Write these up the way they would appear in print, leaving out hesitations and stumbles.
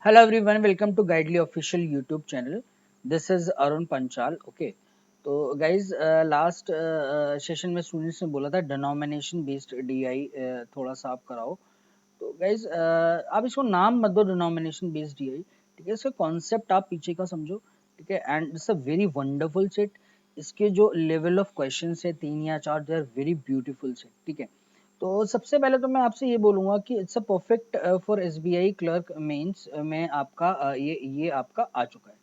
Hello everyone, welcome to Guidely official YouTube channel. This is Arun Panchal. Okay, तो guys last session में students ने बोला था denomination based DI थोड़ा सा आप कराओ. तो गाइज आप इसको नाम मत दो डिनोमिनेशन बेस्ड डीआई, ठीक है. इसका कॉन्सेप्ट आप पीछे का समझो, ठीक है. And it's a very wonderful set. इसके जो लेवल ऑफ क्वेश्चंस है 3 या 4, they are very beautiful set, ठीक है. तो सबसे पहले तो मैं आपसे ये बोलूंगा कि it's a perfect for SBI clerk mains में आपका ये आपका आ चुका है,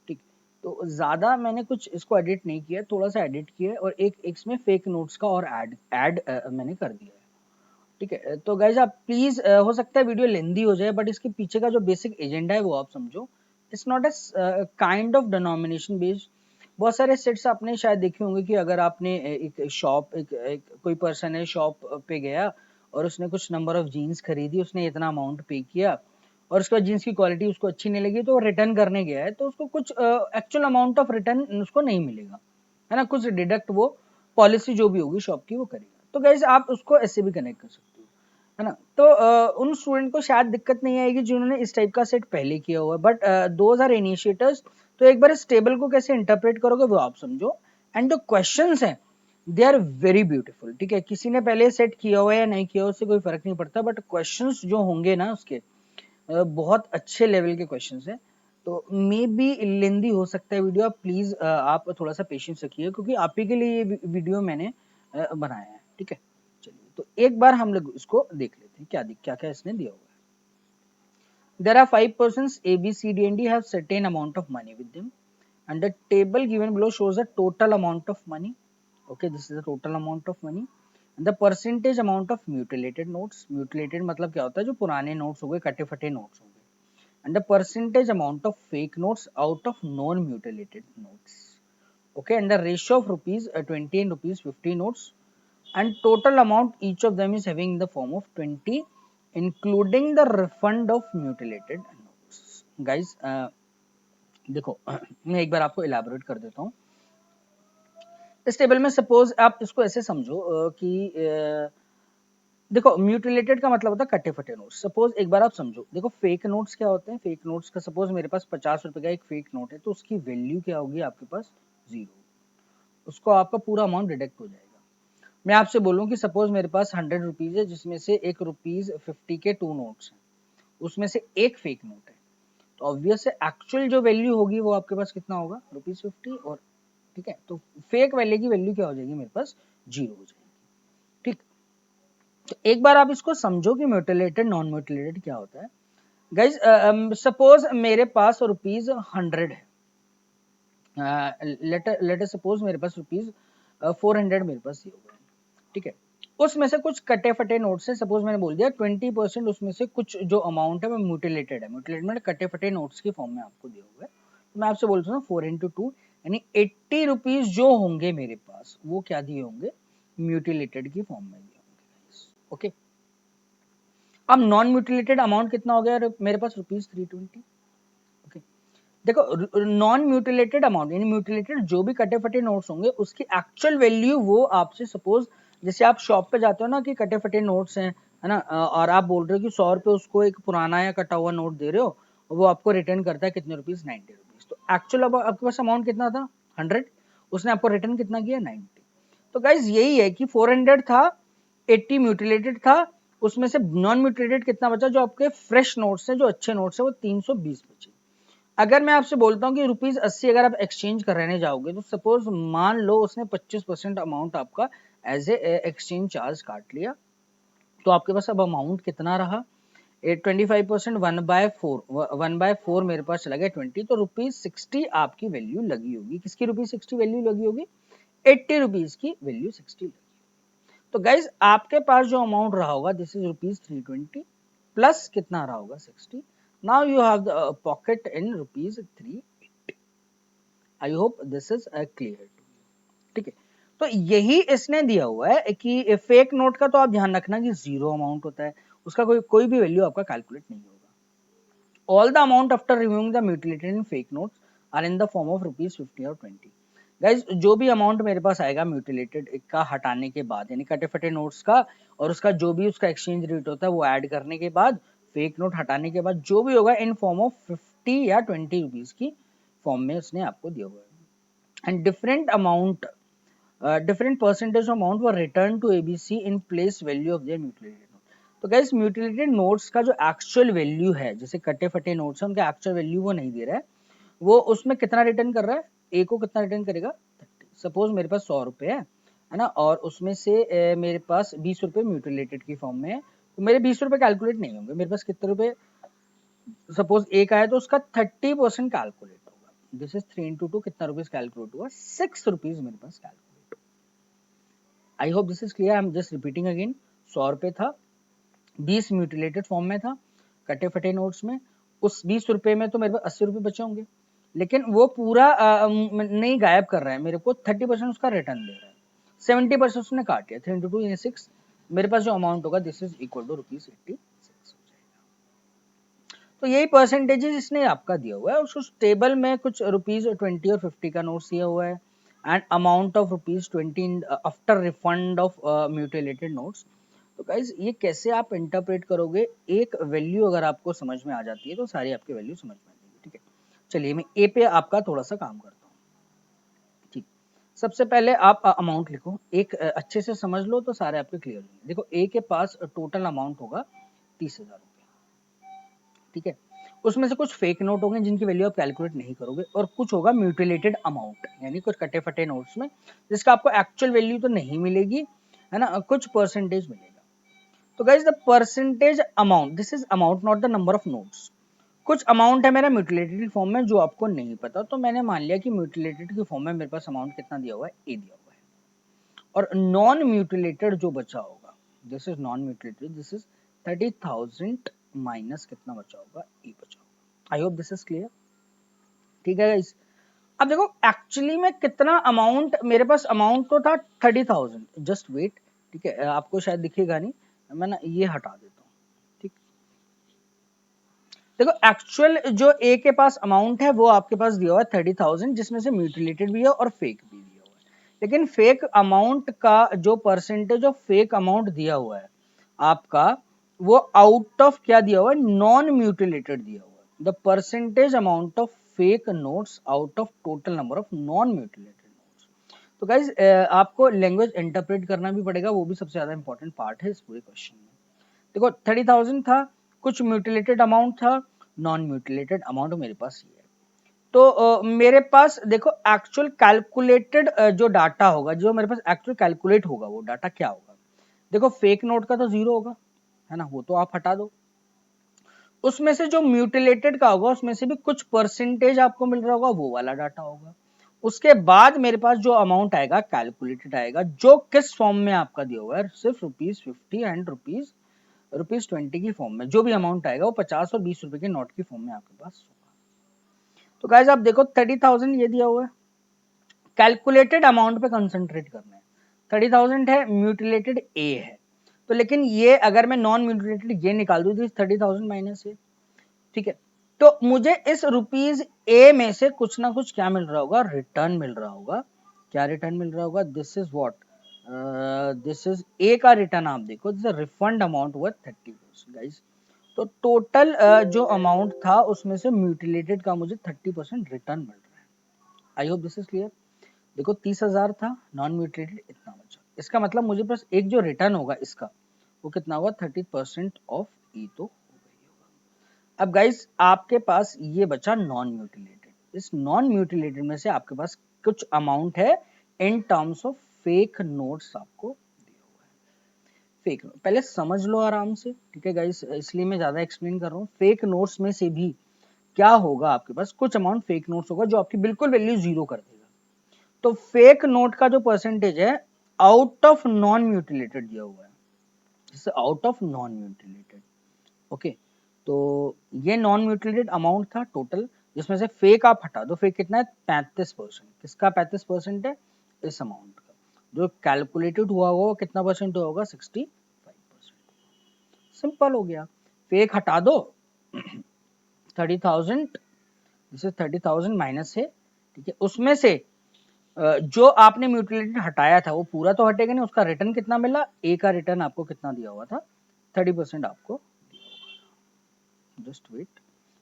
ठीक. तो ज्यादा मैंने कुछ इसको एडिट नहीं किया, थोड़ा सा एडिट किया है और एक इसमें फेक नोट्स का और ऐड मैंने कर दिया है, ठीक है. तो गाइज आप प्लीज, हो सकता है वीडियो लेंदी हो जाए बट इसके पीछे का जो बेसिक एजेंडा है वो आप समझो. It's not a kind of denomination based. बहुत सारे सेट्स आपने शायद देखे होंगे कि अगर आपने एक शॉप एक कोई पर्सन है शॉप पे गया और उसने कुछ नंबर ऑफ जीन्स खरीदी, उसने इतना अमाउंट पे किया और उसके बाद जीन्स की क्वालिटी उसको अच्छी नहीं लगी तो वो रिटर्न करने गया है, तो उसको कुछ एक्चुअल अमाउंट ऑफ रिटर्न उसको नहीं मिलेगा, है ना. कुछ डिडक्ट वो पॉलिसी जो भी होगी शॉप की वो करेगा. तो गाइज आप उसको ऐसे भी कनेक्ट कर सकते हो, है ना. तो उन स्टूडेंट को शायद दिक्कत नहीं आएगी जिन्होंने इस टाइप का सेट पहले किया हुआ है, बट दोज आर इनिशिएटर्स. तो एक बार इस टेबल को कैसे इंटरप्रेट करोगे वो आप समझो. एंड जो क्वेश्चंस हैं दे आर वेरी ब्यूटीफुल, ठीक है. किसी ने पहले सेट किया हुआ है या नहीं किया हुआ उससे कोई फर्क नहीं पड़ता, बट क्वेश्चंस जो होंगे ना उसके बहुत अच्छे लेवल के क्वेश्चंस हैं. तो मे बी लेंदी हो सकता है वीडियो, आप प्लीज आप थोड़ा सा पेशेंस रखिए क्योंकि आप ही के लिए ये वीडियो मैंने बनाया है, ठीक है. चलिए तो एक बार हम लोग इसको देख लेते हैं क्या क्या इसने दिया हुआ है. There are 5 persons A, B, C, D and D have certain amount of money with them, and the table given below shows the total amount of money. Okay, this is the total amount of money and the percentage amount of mutilated notes. Mutilated मतलब क्या होता है, जो पुराने notes हो गए, कटे फटे notes हो गए. And the percentage amount of fake notes out of non mutilated notes. Okay, and the ratio of rupees 20 and rupees 50 notes, and total amount each of them is having in the form of 20 including the refund of mutilated notes. Guys देखो मैं एक बार आपको elaborate कर देता हूँ. इस table में suppose आप इसको ऐसे समझो कि देखो म्यूटिलेटेड का मतलब होता है कटे फटे नोट्स. सपोज एक बार आप समझो, देखो फेक नोट्स क्या होते हैं. फेक नोट्स का सपोज मेरे पास 50 रुपए का एक फेक नोट है तो उसकी वैल्यू क्या होगी आपके पास, 0. उसको आपका पूरा अमाउंट डिडक्ट हो जाएगा. मैं आपसे बोलूं कि सपोज मेरे पास 100 रुपीज है जिसमें से एक रुपीज 50 के 2 नोट्स हैं, उसमें से एक फेक नोट है. तो ऑब्वियस है एक्चुअल जो वैल्यू होगी वो आपके पास कितना होगा, रुपीज 50. और ठीक है, तो फेक वैल्यू की वैल्यू क्या हो जाएगी मेरे पास, 0 हो जाएगी, ठीक. तो एक बार आप इसको समझो कि म्यूटिलेटेड नॉन म्यूटिलेटेड क्या होता है. गाइज सपोज मेरे पास रुपीज 100 है. लेट सपोज मेरे पास रुपीज 400 मेरे पास ये हो गए, ठीक है. उसमें से कुछ कटे फटे नोट से सपोज मैंने बोल दिया 20% उसमें से कुछ जो अमाउंट है वो म्यूटिलेटेड है. म्यूटिलेटेड मतलब कटे फटे नोट्स की फॉर्म में आपको दिया हुआ है. तो मैं आपसे बोलता हूँ 4 into 2 यानी 80 रुपीज जो होंगे मेरे पास वो क्या दिए होंगे, म्यूटिलेटेड की फॉर्म में दिए होंगे. ओके, अब नॉन म्यूटिलेटेड अमाउंट कितना हो गया मेरे पास, रुपीज 320. ओके, देखो नॉन म्यूटिलेटेड अमाउंट यानी म्यूटिलेटेड जो भी कटे फटे नोट्स होंगे उसकी एक्चुअल वैल्यू वो आपसे सपोज, जैसे आप शॉप पे जाते हो ना कि कटे फटे नोट्स हैं, है ना, और आप बोल रहे हो कि 100 रुपए उसको एक पुराना या कटा हुआ नोट दे रहे हो और वो आपको रिटर्न करता है कितने रुपीज, 90 रुपीज. तो एक्चुअल अब आपके पास अमाउंट कितना था, 100. उसने आपको रिटर्न कितना किया, 90. तो गाइज यही है कि 400 था, 80 म्यूटिलेटेड था, उसमें से नॉन म्यूटिलेटेड कितना बचा, जो आपके फ्रेश नोट्स हैं जो अच्छे नोट्स हैं वो 320 बचे. अगर मैं आपसे बोलता हूँ कि रुपीज 80 अगर आप एक्सचेंज कराने जाओगे तो सपोज मान लो उसने 25% अमाउंट आपका एज ए एक्सचेंज चार्ज काट लिया, तो आपके पास अब अमाउंट कितना रहा, 25% 1/4 मेरे पास चला गया 20. तो रुपीज 60 आपकी वैल्यू लगी होगी. किसकी रुपीज 60 वैल्यू लगी होगी, 80 रुपीज की वैल्यू 60 लगी. तो गाइज आपके पास जो अमाउंट रहा होगा दिस इज रुपीज 320 प्लस कितना रहा होगा 60. Now you have the pocket in rupees 380. I hope this is clear, ठीक है. तो यही इसने दिया हुआ है कि फेक नोट का तो आप ध्यान रखना कि 0 अमाउंट होता है, उसका कोई भी वैल्यू आपका कैलकुलेट नहीं होगा. All the amount after removing the mutilated in fake notes are in the form of rupees 50 और 20. गाइज जो भी अमाउंट मेरे पास आएगा म्यूटिलेटेड का हटाने के बाद यानी कटे फटे नोट्स का और उसका जो भी उसका एक्सचेंज रेट होता है वो ऐड करने के बाद फेक नोट हटाने के बाद जो भी होगा इन फॉर्म ऑफ 50 या 20 रुपीज की फॉर्म में उसने आपको दिया हुआ है। And different percentage of amount were returned to ABC in place value of their mutilated note. तो गाइस म्यूटिलेटेड नोट्स का जो एक्चुअल वैल्यू है, जैसे कटे फटे नोट्स है उनका एक्चुअल वैल्यू वो नहीं दे रहा है, वो उसमें कितना रिटर्न कर रहा है, ए को कितना रिटर्न करेगा 30। सपोज मेरे पास 100 रुपए है ना, और उसमें से मेरे पास 20 रुपए म्यूटिलेटेड की फॉर्म में है, तो मेरे 20 रुपए कैलकुलेट नहीं होंगे, मेरे पास कितने रुपए सपोज एक आया तो उसका 30% कैलकुलेट होगा। दिस इज 3 into 2 कितना रुपीज कैलकुलेट हुआ, 6 रुपीज मेरे पास calculate. I hope this is clear, I am just repeating again. 100 रुपए था, 20 म्यूटिलेटेड फॉर्म में था कटे फटे नोट्स में, उस 20 रुपए में तो मेरे पास 80 रुपए बचे होंगे, लेकिन वो पूरा नहीं गायब कर रहा है, मेरे को 30% उसका रिटर्न दे रहा है, 70% उसने काट लिया। 3 into 2 यानी 6, मेरे पास जो अमाउंट होगा दिस इज इक्वल टू ₹86 हो जाएगा। तो यही परसेंटेजेस इसने आपका दिया हुआ है, उस टेबल में कुछ ₹20 और 50 का नोट्स दिया हुआ है, and amount of ₹20 after refund of mutilated notes. तो गाइज ये कैसे आप इंटरप्रेट करोगे, एक वैल्यू अगर आपको समझ में आ जाती है तो सारी आपकी वैल्यू समझ में आ जाएगी। ठीक है, चलिए मैं ए पे आपका थोड़ा सा काम करता हूँ। ठीक, सबसे पहले आप अमाउंट लिखो, एक अच्छे से समझ लो तो सारे आपके क्लियर होंगे। देखो ए के पास टोटल अमाउंट होगा 30,000 रुपये। ठीक है, उसमें से कुछ फेक नोट होंगे जिनकी वैल्यू आप कैलकुलेट नहीं करोगे, और कुछ होगा म्यूटिलेटेड अमाउंट, यानी कुछ कटे फटे नोट्स में जिसका आपको एक्चुअल वैल्यू तो नहीं मिलेगी, है ना, कुछ परसेंटेज मिलेगा। तो guys the percentage amount, this is amount not the number of notes. कुछ अमाउंट है मेरा म्यूटिलेटेड फॉर्म में जो आपको नहीं पता, तो मैंने मान लिया कि म्यूटिलेटेड की फॉर्म में मेरे पास अमाउंट कितना दिया हुआ है, ए दिया हुआ है, और नॉन म्यूटिलेटेड जो बचा होगा, this is non mutilated, this is 30,000 minus कितना बचा होगा, ए बचा होगा। आई होप दिस इज क्लियर। ठीक है गाइस, अब देखो एक्चुअली में कितना अमाउंट मेरे पास, अमाउंट तो था 30,000, जस्ट वेट। ठीक है, आपको शायद दिखेगा नहीं, मैं ना ये हटा देता हूँ। ठीक, देखो एक्चुअल जो ए के पास अमाउंट है वो आपके पास दिया हुआ है 30,000, जिसमें से म्यूटिलेटेड भी है और फेक भी दिया हुआ है, लेकिन फेक अमाउंट का जो परसेंटेज ऑफ फेक अमाउंट दिया हुआ है आपका, वो आउट ऑफ क्या दिया हुआ है, नॉन म्यूटिलेटेड दिया हुआ है। The percentage amount of fake notes out of total number of non mutilated notes. तो गाइज आपको लैंग्वेज इंटरप्रेट करना भी पड़ेगा, वो भी सबसे ज्यादा इंपॉर्टेंट पार्ट है इस पूरे क्वेश्चन में। देखो 30,000 था, कुछ म्यूटिलेटेड अमाउंट था, नॉन म्यूटिलेटेड अमाउंट मेरे पास ये है। तो मेरे पास देखो एक्चुअल कैलकुलेटेड जो डाटा होगा, जो मेरे पास एक्चुअल कैलकुलेट होगा, वो डाटा क्या होगा। देखो फेक नोट का तो 0 होगा, है ना, वो तो आप हटा दो। उसमें से जो म्यूटिलेटेड का होगा उसमें से भी कुछ परसेंटेज आपको मिल रहा होगा, वो वाला डाटा होगा। उसके बाद मेरे पास जो अमाउंट आएगा कैलकुलेटेड आएगा, जो किस फॉर्म में आपका दिया हुआ है, सिर्फ ₹50 एंड ₹20 की फॉर्म में जो भी अमाउंट आएगा वो 50 और 20 रुपए के नोट की फॉर्म में आपके पास होगा। तो गाइस आप देखो 30,000 ये दिया हुआ है, कैलकुलेटेड अमाउंट पे कंसंट्रेट करना है। 30,000 है, म्यूटिलेटेड ए है, तो लेकिन ये अगर मैं नॉन म्यूटिलेटेड ये निकाल दूं तो 30,000 माइनस है। ठीक है, तो मुझे इस रुपीज ए में से कुछ ना कुछ क्या मिल रहा होगा, रिटर्न मिल रहा होगा। क्या रिटर्न मिल रहा होगा, this is what, this is a का रिटर्न। आप देखो दिस रिफंड अमाउंट हुआ 30% गाइस। तो टोटल जो अमाउंट था उसमें से म्यूटिलेटेड का मुझे 30% रिटर्न मिल रहा है। आई होप दिस इज क्लियर। देखो 30,000 था, नॉन म्यूटिलेटेड इतना बचा, इसका मतलब मुझे बस एक जो रिटर्न होगा इसका वो कितना होगा, 30% ऑफ ई तो हो गई होगा। अब गाइस आपके पास ये बचा नॉन म्यूटिलेटेड, इस नॉन म्यूटिलेटेड में से आपके पास कुछ अमाउंट है in terms of fake notes आपको दिया हुआ है। फेक नोट पहले समझ लो आराम से, ठीक है गाइस, इसलिए मैं ज्यादा एक्सप्लेन कर रहा हूँ। फेक नोट्स में से भी क्या होगा, आपके पास कुछ अमाउंट फेक नोट्स होगा जो आपकी बिल्कुल वैल्यू 0 कर देगा। तो फेक नोट का जो परसेंटेज है आउट ऑफ नॉन म्यूटिलेटेड दिया हुआ है, जैसे out of non mutilated. Okay, तो ये नॉन म्यूटिलेटेड अमाउंट था टोटल, जिसमें से फेक आप हटा दो। फेक कितना है, 35%। किसका 35% है, इस अमाउंट का। जो कैलकुलेटेड हुआ होगा कितना परसेंट होगा, 65%। सिंपल हो गया, फेक हटा दो 30,000, जैसे 30,000 माइनस है, ठीक है, उसमें से जो आपने म्यूटिलेटेड हटाया था वो पूरा तो हटेगा नहीं, उसका रिटर्न कितना मिला, ए का रिटर्न आपको कितना दिया हुआ था, 30% आपको दिया हुआ था। Just wait,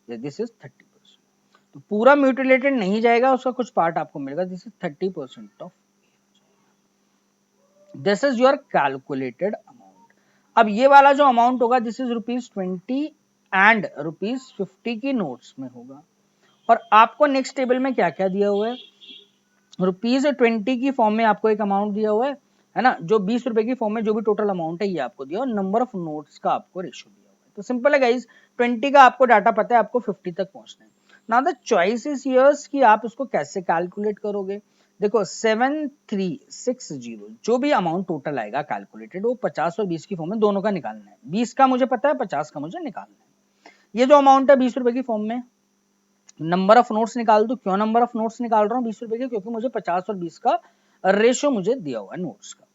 this is 30%। तो पूरा म्यूटिलेटेड नहीं जाएगा, उसका कुछ पार्ट आपको मिलेगा, this is 30% of, this is your calculated amount. अब ये वाला जो अमाउंट होगा दिस इज ₹20 एंड ₹50 की नोट्स में होगा। और आपको नेक्स्ट टेबल में क्या क्या दिया हुआ है, ₹20 की फॉर्म में आपको एक अमाउंट दिया हुआ है ना, जो ₹20 की फॉर्म में जो भी टोटल अमाउंट है ये आपको दिया, और नंबर ऑफ नोट्स का आपको रेशियो दिया हुआ है। तो सिंपल है गाइज, 20 का आपको डाटा पता है, आपको 50 तक पहुंचना है। Now the choice is yours कि आप उसको कैसे कैलकुलेट करोगे। देखो 7360 जो भी अमाउंट टोटल आएगा कैलकुलेटेड, वो 50 और 20 की फॉर्म में दोनों का निकालना है। 20 का मुझे पता है, 50 का मुझे निकालना है। ये जो अमाउंट है ₹20 की फॉर्म में, नंबर ऑफ नोट्स निकाल दो। क्यों नंबर ऑफ नोट्स निकाल रहा हूँ ₹20 के, क्योंकि मुझे 50 और 20 का रेशियो मुझे दिया हुआ है नोट्स का।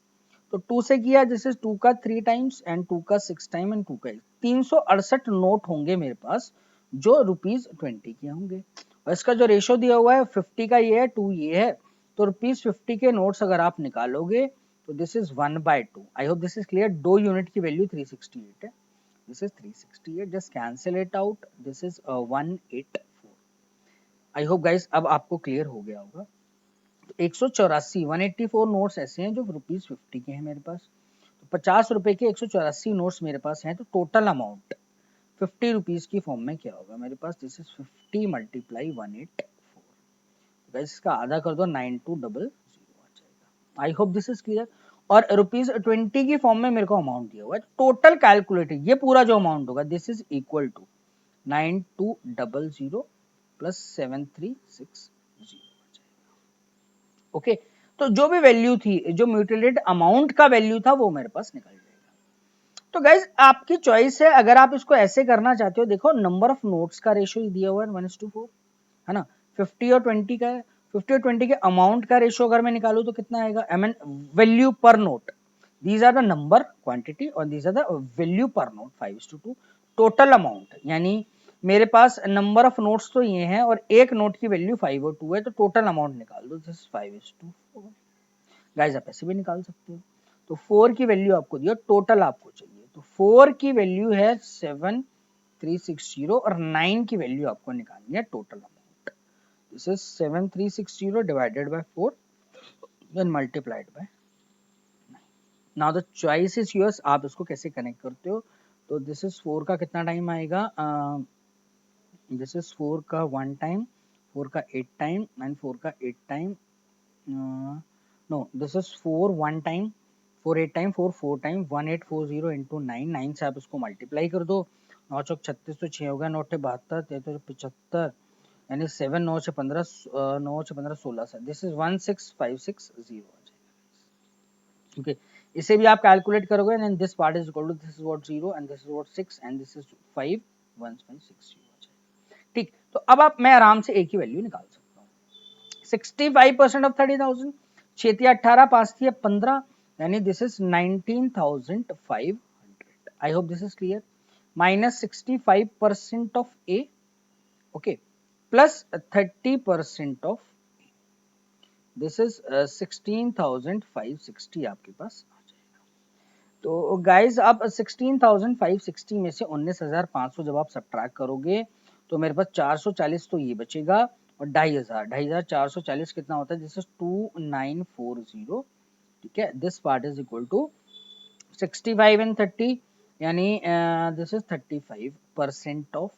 तो 2 से किया, जैसे 2 का 3 टाइम्स एंड 2 का 6 टाइम एंड 2 का 368 नोट होंगे मेरे पास, जो ₹20 के होंगे। और इसका जो रेशियो दिया हुआ है 50 का ये है, 2 ये है, तो ₹50 के नोट्स अगर आप निकालोगे तो this is 1/2। I hope this is clear. 2 unit की वैल्यू 368 है, this is 368, just cancel it out, this is 184। I hope guys अब आपको क्लियर हो गया होगा। तो 184 नोट्स ऐसे हैं जो ₹50 के हैं मेरे पास। तो ₹50 के 184 नोट्स मेरे पास हैं, तो टोटल अमाउंट ₹50 की फॉर्म में क्या होगा मेरे पास, दिस इज 50 मल्टीप्लाई 184। गाइस इसका आधा कर दो, 9200 आ जाएगा। I hope this is clear. और ₹20 की फॉर्म में मेरे को अमाउंट दिया हुआ है, टोटल कैलकुलेटेड ये पूरा जो अमाउंट होगा this is equal to 9200 plus 7360। Okay, तो जो भी वैल्यू थी, जो म्यूटिलेटेड अमाउंट का वैल्यू था, वो मेरे पास निकल जाएगा। तो गाइज आपकी चॉइस है, अगर आप इसको ऐसे करना चाहते हो, देखो नंबर ऑफ नोट्स का रेशियो दिया हुआ है 1:4 है ना, 50 और 20 का है। 50 और 20 के अमाउंट का रेशियो अगर मैं निकालू तो कितना आएगा, I mean value per note, these are the number quantity और these are the value per note 5:2। Total amount यानी मेरे पास नंबर ऑफ नोट्स तो ये हैं और एक नोट की वैल्यू 5 और 2 है, तो टोटल अमाउंट निकाल दो, दिस 5:4। गाइस आप ऐसे भी निकाल सकते हो। तो 4 की वैल्यू आपको दिया, टोटल आपको चाहिए, तो 4 की वैल्यू है 7360 और 9 की वैल्यू आपको निकालनी है total amount. This is 7360 divided by 4 then multiplied by 9। Now the choice is yours, आप इसको कैसे कनेक्ट करते हो। तो दिस इज 4 का कितना टाइम आएगा, दिस इज 4 का 1 टाइम, 4 का 8 टाइम एंड 4 का 8 time, no this is 4 1 time, 4 8 time, 4 4 time, 1840 into 9, 9 से आप इसको मल्टीप्लाई कर दो, 9 चौक 36 तो 6 होगा, 9 8 72, 33 75, यानी 7 9 से 15, 9 से 15 16 से, दिस इज 16560 आ जाएगा। ओके, इसे भी आप कैलकुलेट करोगे and this part is equal to this is what 0 and this is what 6 and this is 5 16560 आ जाएगा। ठीक, तो अब आप मैं आराम से एक ही वैल्यू निकाल सकता हूँ। 65% ऑफ 30,000, 6 18 5 15, यानी this is 19,500। I hope this is clear. Minus 65% of A, okay, plus 30% of, this is 16,560 आपके पास आ जाएगा। तो गाइज आप 16,560 में से 19,500 जब आप सब्ट्रैक्ट करोगे तो मेरे पास 440 तो ये बचेगा, और 2,500 440 कितना होता है, दिस इज 2940। ठीक है, this part is equal to 65 and 30, यानी दिस इज 35% ऑफ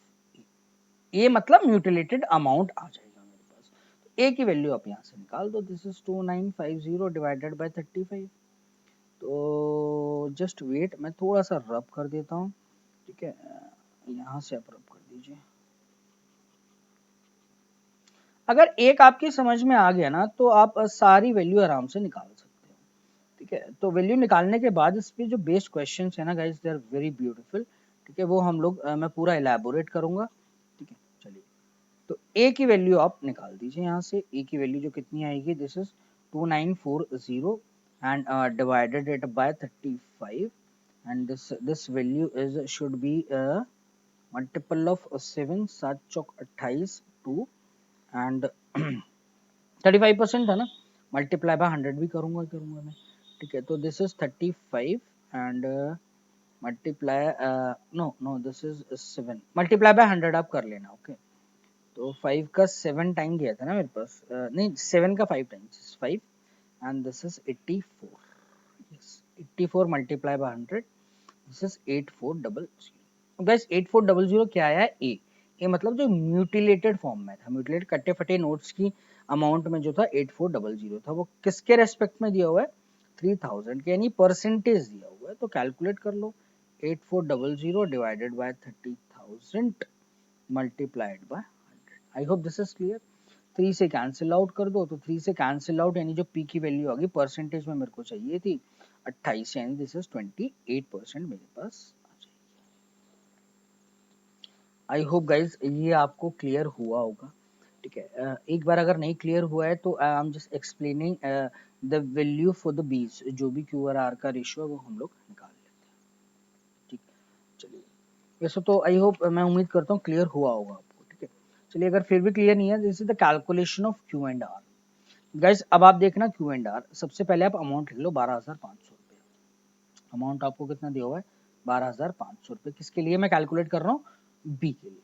ये, मतलब म्यूटिलेटेड अमाउंट आ जाएगा मेरे पास। तो ए की वैल्यू आप यहाँ से निकाल दो, दिस इज 2950 डिवाइडेड बाय 35। तो जस्ट वेट, मैं थोड़ा सा रब कर देता हूँ, ठीक है, यहाँ से आप रब कर दीजिए। अगर एक आपकी समझ में आ गया ना तो आप सारी वैल्यू आराम से निकाल सकते हो। ठीक है, तो वैल्यू निकालने के बाद इस पे जो बेस्ड क्वेश्चंस है ना guys, they are very beautiful. ठीक है, वो हम लोग मैं पूरा इलेबोरेट करूंगा। ठीक है, चलिए, तो ए की वैल्यू आप निकाल दीजिए यहाँ से। ए की वैल्यू जो कितनी आएगी, this is 2940 and divided it by 35 and this value is should be a multiple of 7 7 Chowk 28 2 and 35% है ना, मल्टीप्लाई बाय 100 भी करूंगा मैं। ठीक है, तो this is 35 and multiply no no this is 7 multiply by 100 आप कर लेना। ओके तो 5 का 7 टाइम दिया था ना मेरे पास, नहीं 7 का 5 times 5 and this is 84। yes 84 multiply by 100 this is 8400। Guys 8400 क्या आया ए, ए मतलब जो म्यूटिलेटेड फॉर्म में था, म्यूटिलेटेड कट्टे फटे नोट्स की अमाउंट में जो था 8400 था, वो किसके रेस्पेक्ट में दिया हुआ है 3000 के, यानी परसेंटेज दिया हुआ है। तो कैलकुलेट कर लो 8400 divided by 30,000 multiplied by 100। I hope this is clear. 3 से कैंसिल आउट कर दो, तो 3 से कैंसिल आउट यानी जो पी की वैल्यू आ गई परसेंटेज में मेरे को चाहिए थी 28, यानी दिस इज 28% मेरे पास आ जाएगी। आई होप गाइज ये आपको क्लियर हुआ होगा। ठीक है, एक बार अगर नहीं क्लियर हुआ है तो आई am just explaining the value for the bees, जो भी क्यू आर का रेशियो है वो हम लोग निकाल लेते हैं। ठीक, चलिए वैसे तो आई होप, मैं उम्मीद करता हूँ क्लियर हुआ होगा आपको। ठीक है, चलिए अगर फिर भी क्लियर नहीं है, this is the calculation of Q and R. Guys अब आप देखना क्यू एंड आर, सबसे पहले आप अमाउंट लिख लो 12,500 रुपये। अमाउंट आपको कितना दिया हुआ है 12,500 रुपये, किसके लिए मैं कैलकुलेट कर रहा हूँ बी के लिए।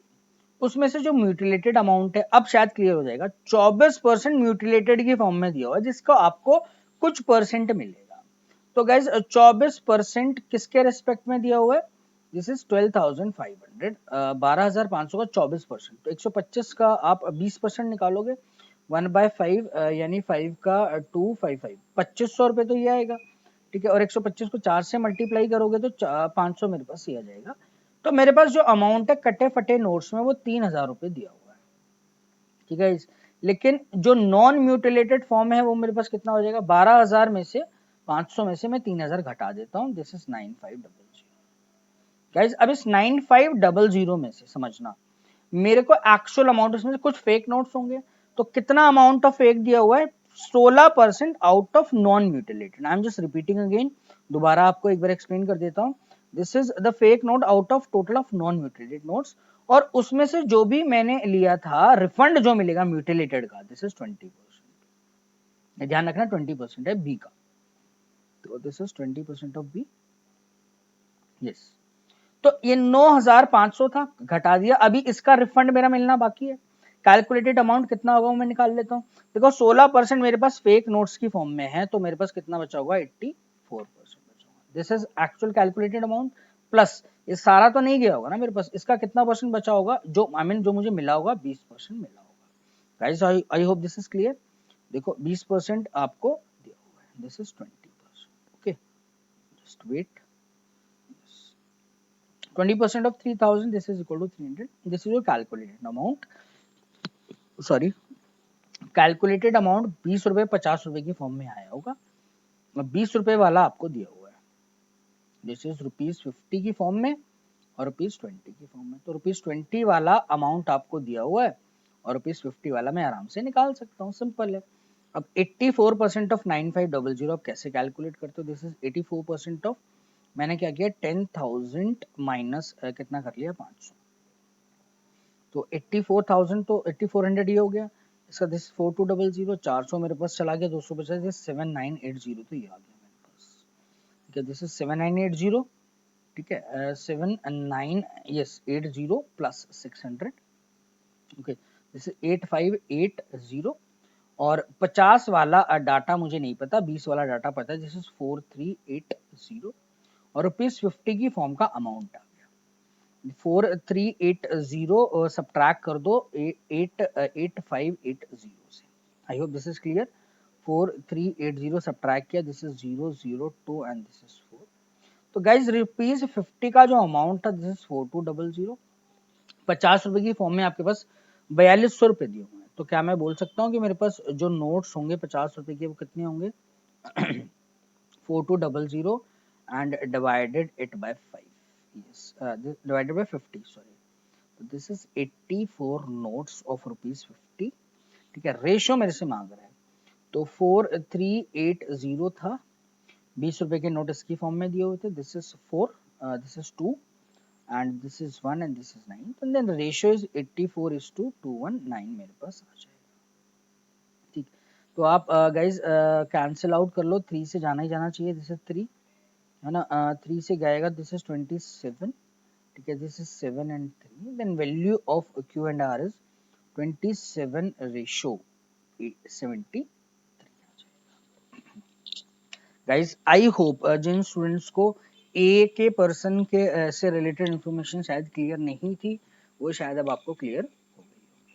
उसमें से जो म्यूटिलेटेड अमाउंट है, अब शायद क्लियर हो जाएगा, 24% म्यूटिलेटेड की फॉर्म में दिया हुआ है, जिसको आपको कुछ परसेंट मिलेगा। तो गाइज 24% किसके रेस्पेक्ट में दिया हुआ है, दिस इज 12,500, 12,500 का 24%, तो 125 का आप 20% निकालोगे 1/5, यानी 5 का 255, 2500 रुपये तो ये आएगा। ठीक है, और 125 को 4 से मल्टीप्लाई करोगे तो 500 मेरे पास ये आ जाएगा। तो मेरे पास जो अमाउंट है कटे फटे नोट्स में वो 3,000 रुपये दिया हुआ है। ठीक है, लेकिन जो नॉन म्यूटिलेटेड फॉर्म है वो मेरे पास कितना हो जाएगा, 12,000 में से 500 में से मैं 3,000 घटा देता हूँ, दिस इज 9500। गाइस अब इस 9500 में से समझना, मेरे को एक्चुअल अमाउंट, इसमें से कुछ फेक नोट्स होंगे, तो कितना अमाउंट ऑफ फेक दिया हुआ है 16% out of non mutilated. I am just repeating again, दोबारा आपको एक बार एक्सप्लेन कर देता हूँ। This is the fake note out of total of non mutilated notes, और उसमें से जो भी मैंने लिया था रिफंड जो मिलेगा म्यूटिलेटेड का, दिस इज 20%। ध्यान रखना 20% है बी का, तो this is 20% of B. Yes, तो ये 9,500 था, घटा दिया, अभी इसका रिफंड मेरा मिलना बाकी है। कैलकुलेटेड अमाउंट कितना होगा वो मैं निकाल लेता हूँ। देखो 16% मेरे पास फेक नोट्स की फॉर्म में है, तो मेरे पास कितना बचा होगा 84% बचा होगा। This is actual calculated amount plus ये सारा तो नहीं गया होगा ना मेरे पास, इसका कितना परसेंट बचा होगा, जो आई मीन जो मुझे मिला होगा 20% मिला होगा। Guys I hope this is clear. देखो 20% आपको दिया हुआ है, this is 20%। Okay just wait, 20% of 3,000, this is equal to 300, this is your calculated amount, sorry calculated amount 20 रुपए 50 रुपए की फॉर्म में आया होगा। 20 रुपए वाला आपको दिया हुआ है, दिस इज ₹50 की फॉर्म में और ₹20 की फॉर्म में, तो ₹20 वाला अमाउंट आपको दिया हुआ है और ₹50 वाला मैं आराम से निकाल सकता हूँ, सिंपल है। अब 84% ऑफ 9500 आप कैसे कैलकुलेट करते हो, दिस इज 84% ऑफ, मैंने क्या किया 10,000 माइनस कितना कर लिया 500, तो 84,000 तो 8400 ये हो गया, इसका दिस 4200, 400 मेरे पास चला गया, 200 बचा, 7980, तो ये आ गया मेरे पास। ठीक है, दिस इज 7980। ठीक है 79 yes 80 plus 600, okay this is 8580, और 50 वाला डाटा मुझे नहीं पता, 20 वाला डाटा पता है, दिस इज 4380, और ₹50 की फॉर्म का अमाउंट 4380 सब्ट्रैक्ट कर दो 8580 से। I hope this is clear. 4380 subtract किया, this is 002 and this is 4। तो गाइज ₹50 का जो अमाउंट था दिस इज 4200। 50 रुपए की फॉर्म में आपके पास 4200 रुपए दिए हुए हैं, तो क्या मैं बोल सकता हूँ कि मेरे पास जो नोट्स होंगे 50 रुपए के वो कितने होंगे 4200 and divided it by 5, yes divided by 50, sorry, so this is 84 notes of ₹50। ठीक है, रेशियो मेरे से मांग रहा है, तो 4380 था, 20 रुपए के नोट इसकी फॉर्म में दिए हुए थे, this is 4, this is 2 and this is 1 and this is 9, तो देन रेशियो इज 84:219 मेरे पास आ जाएगा। ठीक, तो आप गाइज कैंसिल आउट कर लो, 3 से जाना ही जाना चाहिए, दिस इज 3 है ना, 3 से जाएगा, दिस इज 27, ठीक है, this is 7 and 3, then value of Q and R is 27/73। Guys I hope जिन स्टूडेंट्स को ए के पर्सन के से रिलेटेड इंफॉर्मेशन शायद क्लियर नहीं थी, वो शायद अब आपको क्लियर हो गई।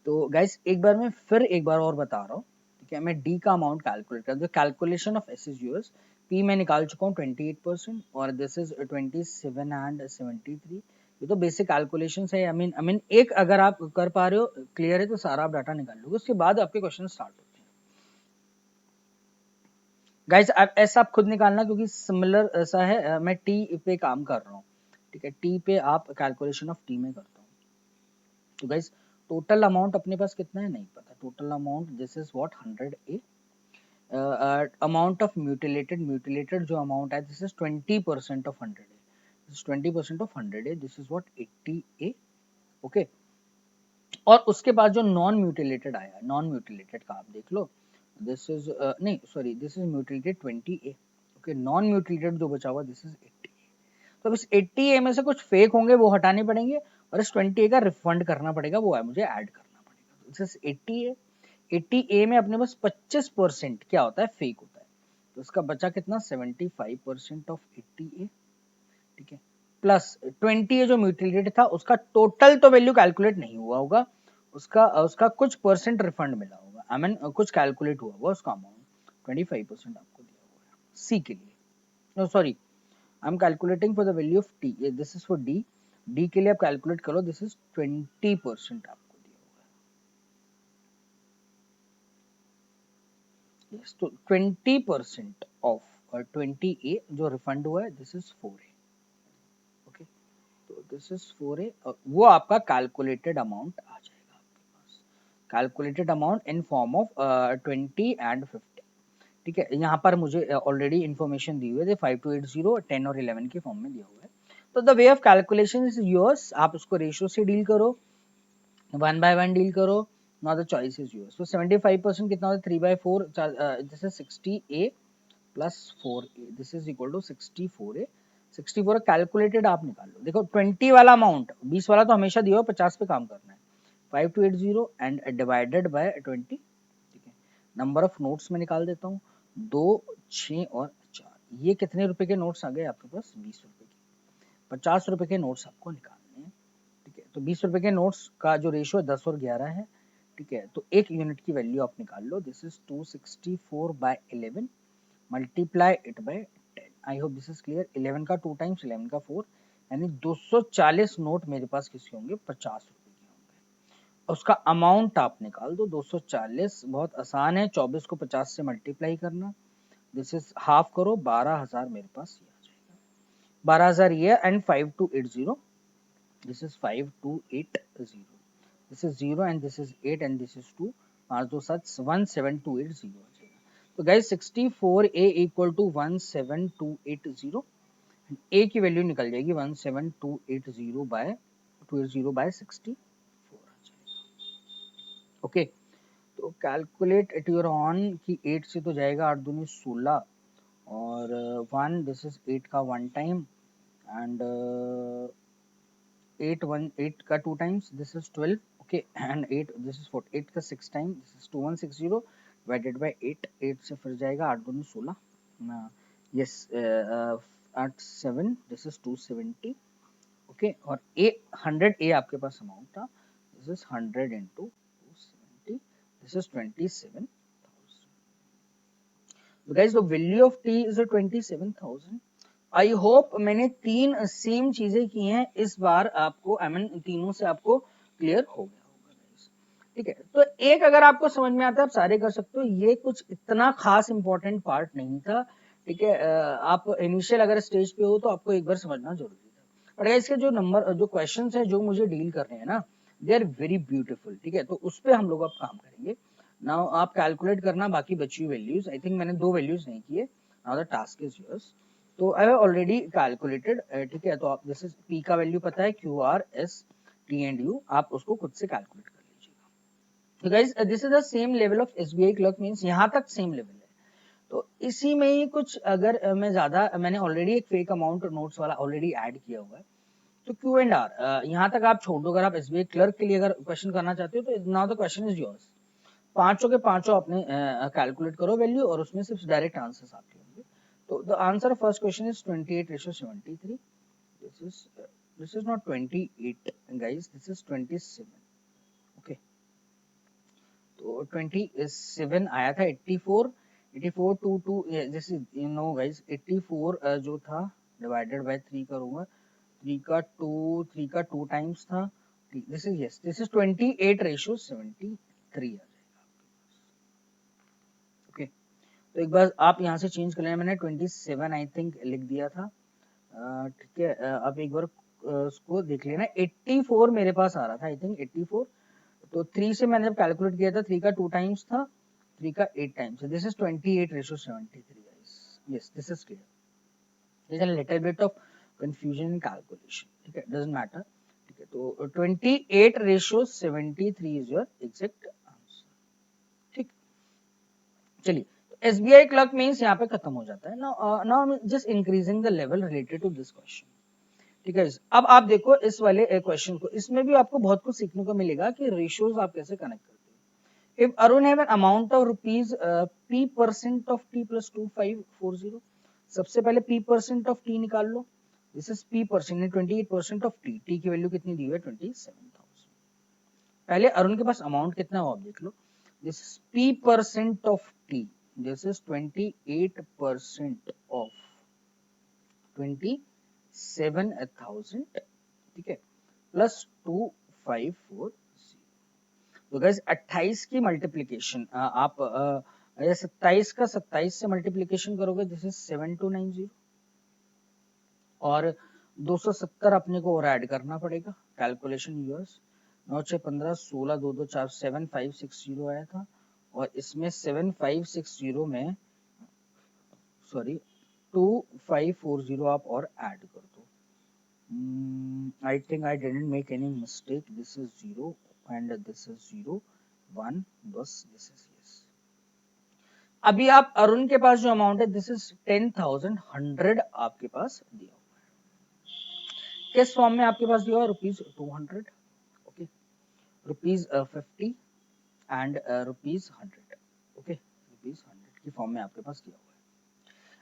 तो गाइस एक बार और बता रहा हूँ, ठीक है, मैं डी का अमाउंट कैलकुलेट कर, calculation of S is US, P मैं निकाल चुका हूँ 28% और दिस इज 27 and 73। ये तो बेसिक कैलकुलेशन है। आई मीन एक अगर आप कर पा रहे हो, क्लियर है, तो सारा आप डाटा निकाल लोगे, उसके बाद आपके क्वेश्चन स्टार्ट होते हैं। गाइस ऐसा आप खुद निकालना, क्योंकि सिमिलर ऐसा है, मैं टी पे काम कर रहा हूँ, ठीक है, टी पे आप कैलकुलेशन ऑफ टी में करता हूँ। तो गाइस टोटल अमाउंट अपने पास कितना है नहीं पता, total amount this is what 100A। Amount of mutilated जो अमाउंट है this is 20% of 100A, this is 20% of 100A, this is what 80A। Okay, और उसके बाद जो नॉन म्यूटिलेटेड आया, नॉन म्यूटिलेटेड का आप देख लो, दिस इज नहीं sorry, this is mutilated 20A। Okay, non mutilated जो बचा हुआ दिस इज 80। तो इस 80A में से कुछ फेक होंगे, वो हटाने पड़ेंगे, और इस 20A का रिफंड करना पड़ेगा, वो है मुझे ऐड करना पड़ेगा। This is 80A। 80A में अपने पास 25% क्या होता है, फेक होता है, तो इसका बचा कितना, 75% ऑफ 80A, ठीक है, प्लस 20A जो म्यूटिलेटेड था, उसका टोटल तो वैल्यू कैलकुलेट नहीं हुआ होगा, उसका उसका कुछ परसेंट रिफंड मिला होगा, आई मीन कुछ कैलकुलेट हुआ होगा, उसका अमाउंट 25% आपको दिया हुआ है सी के लिए। No sorry, I am calculating for the value of T, this is for D, D के लिए आप कैलकुलेट करो, दिस इज 20% आपको दिया हुआ है। yes, तो 20% ऑफ 20A जो रिफंड हुआ है दिस इज 4A। ओके, तो दिस इज 4A, वो आपका कैलकुलेटेड अमाउंट आ जाएगा आपके पास, calculated amount in form of 20 and 50। ठीक है, यहाँ पर मुझे ऑलरेडी इन्फॉर्मेशन दी हुई है, 5280 10 और 11 के फॉर्म में दिया हुआ है। तो the way of calculation is yours, आप उसको रेशियो से डील करो, 1 by 1 डील करो, now the choice is yours. तो 75% कितना होता है, 3/4, this is 60A plus 4A, this is equal to 64A। 64 calculated आप निकाल लो, देखो 20 वाला अमाउंट, 20 वाला तो हमेशा दिया हो, 50 पे काम करना है, 5280 एंड डिवाइडेड बाय 20, ठीक है। नंबर ऑफ नोट्स में निकाल देता हूँ, 2, 6 और 4, ये कितने रुपए के नोट्स आ गए आपके पास, 20 रुपए के, 50 रुपए के नोट्स आपको निकालने हैं, ठीक है। तो 20 रुपए के नोट्स का जो रेशियो 10 और 11 है, ठीक है, तो एक यूनिट की वैल्यू आप निकाल लो, this is 264/11, multiply it by 10। I hope this is clear. 11 का 2 टाइम्स 11 का 4, यानी 240 नोट मेरे पास किसके होंगे, 50 रुपए के होंगे। उसका अमाउंट आप निकाल दो, 240 बहुत आसान है, 24 को 50 से मल्टीप्लाई करना, दिस इज हाफ करो, 12,000 मेरे पास ये आ जाएगा, 12,000 ये, and 5280, this is 5280, this is 0 and this is 8 and this is 2, 5 2 7 17280 आ जाएगा। तो गाइस 64A इक्वल टू 17280, ए की वैल्यू निकल जाएगी 17280 बाय 280 बाय 64 आ जाएगा। ओके, तो कैलकुलेट एट योर ऑन की 8 से तो जाएगा, 8 दूनी 16 और 1, दिस इज 8 का 1 टाइम एंड 8 का 2 times, this is 12, okay, and 8 this is 8 का 6 time, this is 2160 divided by 8, 8 से फिर जाएगा, 8 दूनी 16, यस, 8 7, दिस इज 270, ओके, और ए 100A आपके पास अमाउंट था, this is 100 into 270, this is 27,000। So guys, the value of t is 27,000। I hope मैंने 3 same चीजें की हैं, इस बार आपको आई मीन तीनों से आपको क्लियर हो गया होगा गाइस, ठीक है। तो एक अगर आपको समझ में आता है, आप सारे कर सकते हो, ये कुछ इतना खास इंपॉर्टेंट पार्ट नहीं था, ठीक है। आप इनिशियल अगर स्टेज पे हो तो आपको एक बार समझना जरूरी था, और इसके जो नंबर जो क्वेश्चंस हैं जो मुझे डील कर रहे हैं ना, दे आर वेरी ब्यूटीफुल, ठीक है। तो उस पर हम लोग अब काम करेंगे। नाउ आप कैलकुलेट करना बाकी बची हुई वैल्यूज, आई थिंक मैंने 2 वैल्यूज नहीं किए। Now the task is yours. तो आई हैव ऑलरेडी कैलकुलेटेड, ठीक है। तो आप जैसे पी का वैल्यू पता है, Q R S T and you, आप उसको खुद से कैलकुलेट कर लीजिएगा। तो guys this is the same level of SBI clerk, means यहां तक सेम लेवल है। तो इसी में ही कुछ अगर मैं ज्यादा, मैंने ऑलरेडी एक फेक अमाउंट नोट्स वाला ऑलरेडी ऐड किया हुआ है, तो क्यू एंड आर यहाँ तक आप छोड़ दो। अगर आप एसबीआई क्लर्क के लिए अगर क्वेश्चन करना चाहते हो तो now the question is yours. पांचों के पांचों आपने कैलकुलेट करो वैल्यू, और उसमें सिर्फ डायरेक्ट आंसर्स आपके होंगे। तो the answer first question is 28:73। This is not 28 guys, this is 27। Okay, तो 27 आया था 84। 84 to this is you know guys 84 जो था डिवाइडेड बाय 3 करूंगा, 3 का 2 टाइम्स था। This is yes, this is 28:73 आ जाएगा। ओके, तो एक बार आप यहाँ से चेंज कर लेना, मैंने 27 आई थिंक लिख दिया था। ठीक है, अब एक बार उसको देख लेना। 84 मेरे पास आ रहा था आई थिंक 84। तो 3 से मैंने जब कैलकुलेट किया था, 3 का 2 टाइम्स था, 3 का 8 टाइम्स है। This is 28:73 guys. Yes, this is clear. There's a little bit of confusion in calculation. ठीक है, doesn't matter. ठीक है, तो 28:73 is your exact answer. ठीक, चलिए, SBI clerk means यहाँ पे खत्म हो जाता है। now I'm just increasing the level related to this question. ठीक है, अब आप देखो इस वाले क्वेश्चन को, इसमें भी आपको बहुत कुछ सीखने को मिलेगा कि रेशियोज आप कैसे कनेक्ट करते हो। If Arun have an amount of rupees p% of t plus 2540, सबसे पहले p% of t निकाल लो। This is p%, 28% of t। t की वैल्यू कितनी दी हुई है 27,000। पहले अरुण के पास अमाउंट कितना हो आप देख लो। This is p% of t, this is 28% of 27,000। ठीक है, प्लस 2540। तो गाइस 28 की मल्टीप्लीकेशन आप 27 का 27 से मल्टीप्लीकेशन करोगे, दिस इज 7290। और 270 अपने को और ऐड करना पड़ेगा। कैलकुलेशन यूएस 9 6 15 16 2 2 4 7560 आया था, और इसमें 7560 में सॉरी 2540 आप और ऐड कर दो। I think I didn't make any mistake. This is 0 and this is 0 1, बस दिस इज यस। अभी आप अरुण के पास जो अमाउंट है दिस इज 10,100 आपके पास दिया हुआ है। किस फॉर्म में आपके पास दिया हुआ है? ₹200, ओके, ₹50 एंड ₹100। ओके, ₹100 की फॉर्म में आपके पास दिया हुआ है।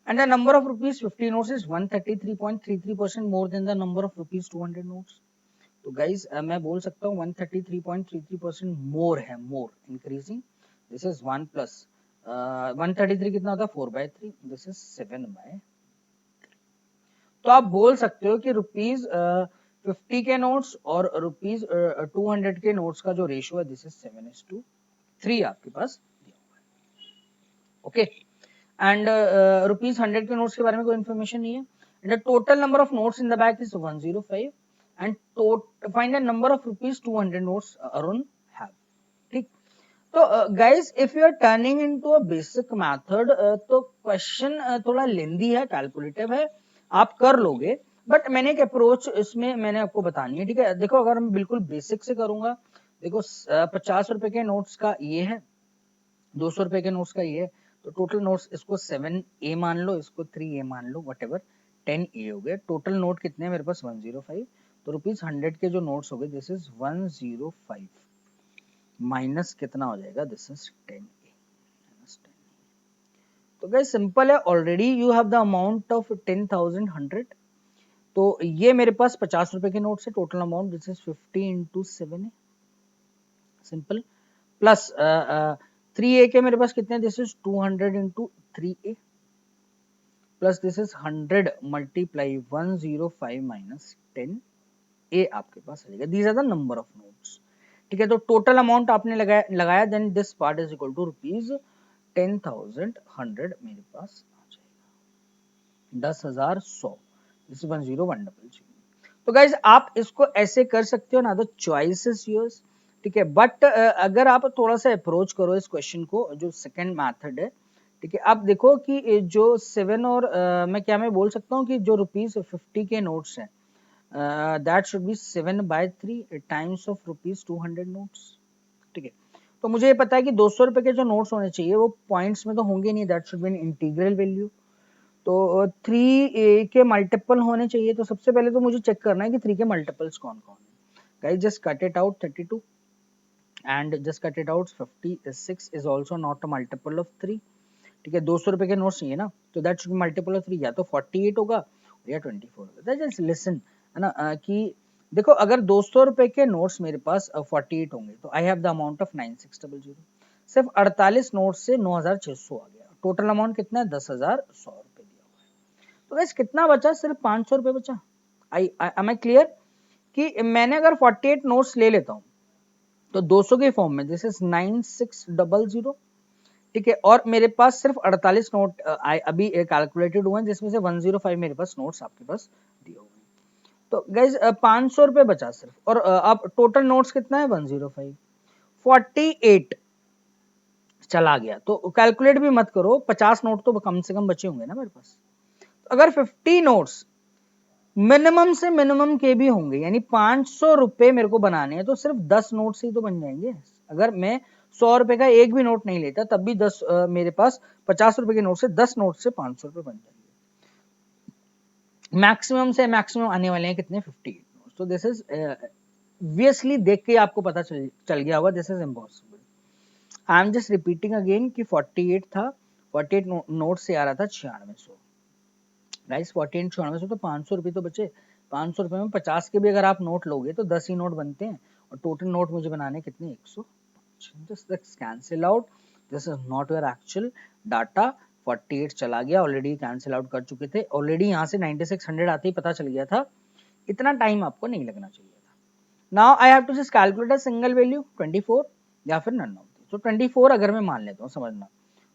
And the number of ₹50 notes is 133.33% more than the number of ₹200 notes. तो guys मैं बोल सकता हूँ 133.33% more है, more increasing. This is 1 plus 133 कितना होता है 4/3, this is 7/3। तो आप बोल सकते हो कि ₹50 के नोट्स और ₹200 के नोट्स का जो रेशियो है दिस इज 7:3 आपके पास दिया हुआ है। ओके, एंड ₹100 के नोट्स के बारे में कोई इन्फॉर्मेशन नहीं है। The total number of notes in the bag is 105 and find the number of ₹200 notes Arun have. ठीक, तो guys if you are turning into a basic method तो क्वेश्चन थोड़ा लेंदी है, कैलकुलेटिव है, आप कर लोगे, बट मैंने एक अप्रोच इसमें मैंने आपको बतानी है। ठीक है, देखो अगर मैं बिल्कुल बेसिक से करूंगा, देखो 50 रुपए के नोट्स का ये है, 200 रुपए के नोट्स का ये है, तो टोटल नोट्स इसको 7A मान लो, इसको 3A मान लो, वट 10A हो गए। टोटल नोट कितने हैं मेरे पास 105, तो ₹100 के जो नोट्स हो गए दिस इज 105 माइनस कितना हो जाएगा, दिस इज 10A। तो गाइस सिंपल है, already you have the amount of 10,100। तो ये मेरे पास 50 रुपए के नोट्स है, total amount this is 50 into 7A, simple, plus 3A के मेरे पास कितने हैं, this is 200 into 3A, plus this is 100 multiply 105 minus 10A आपके पास आ जाएगा। These are the number of notes. ठीक है, तो टोटल अमाउंट आपने लगाया then this part is equal to ₹10,100 मेरे पास आ जाएगा, 10,100। This is 10100। तो गाइज आप इसको ऐसे कर सकते हो ना, द चॉइस इज योर्स। ठीक है, बट अगर आप थोड़ा सा अप्रोच करो इस क्वेश्चन को, जो सेकंड मेथड है, ठीक है, आप देखो कि जो 7 और मैं बोल सकता हूँ कि जो ₹50 के नोट्स हैं that should be 7/3 times of ₹200 notes। ठीक है, तो मुझे ये पता है कि 200 रुपए के जो नोट्स होने चाहिए वो पॉइंट्स में तो होंगे नहीं, that should be an integral value. तो 3 के मल्टीपल होने चाहिए, तो सबसे पहले तो मुझे चेक करना है कि 3 के मल्टीपल्स कौन कौन है। Guys just cut it out, 32 and just cut it out, 56 is also not a multiple of 3। ठीक है, 200 रुपए के नोट्स चाहिए ना, तो that should be multiple of 3, या तो 48 होगा या 24 होगा। जस्ट लिसन, है ना, कि देखो अगर 200 रुपए के नोट्स मेरे पास 48 होंगे तो I have the amount of 9600। सिर्फ 48 नोट्स से 9600 आ गया, टोटल अमाउंट कितना है 10,100 रुपए दिया हुआ है। तो गैस कितना बचा, सिर्फ 500 रुपए बचा। आई एम आई क्लियर कि मैंने अगर 48 नोट्स ले लेता हूं तो 200 के फॉर्म में, दिस इज 9600, ठीक है, और मेरे पास सिर्फ 48 नोट अभी कैलकुलेटेड हुए हैं, जिसमें से 105 मेरे पास नोट्स आपके पास दिए हुए हैं। तो गाइज 500 रुपए बचा सिर्फ, और अब टोटल नोट्स कितना है 105, 48 चला गया। तो कैलकुलेट भी मत करो, 50 नोट तो कम से कम बचे होंगे ना मेरे पास। तो अगर 50 नोट्स मिनिमम से मिनिमम के भी होंगे, यानी 500 रुपए मेरे को बनाने हैं, तो सिर्फ 10 नोट से ही तो बन जाएंगे। अगर मैं 100 रुपए का एक भी नोट नहीं लेता तब भी 10 मेरे पास 50 रुपए के नोट से 10 नोट से 500 रुपए बन जाएंगे। मैक्सिमम से मैक्सिमम आने वाले हैं कितने, 58 नोट। तो दिस इज ऑब्वियसली देख के आपको पता चल गया होगा, this is impossible. I am just repeating again कि 48 था, 48 नोट से आ रहा था 9600। गाइस 48 9600, तो 500 रुपए तो बचे। 500 रुपए में 50 के भी अगर आप नोट लोगे तो 10 ही नोट बनते हैं, और टोटल नोट मुझे बनाने कितने, 105। Just cancel out, this is not your actual data. 48 चला गया, ऑलरेडी कैंसिल आउट कर चुके थे, ऑलरेडी यहाँ से 9600 आते ही पता चल गया था, इतना टाइम आपको नहीं लगना चाहिए था। Now I have to just calculate a single value 24 या फिर नन ऑफ दिस। तो 24 अगर मैं मान लेता हूँ, समझना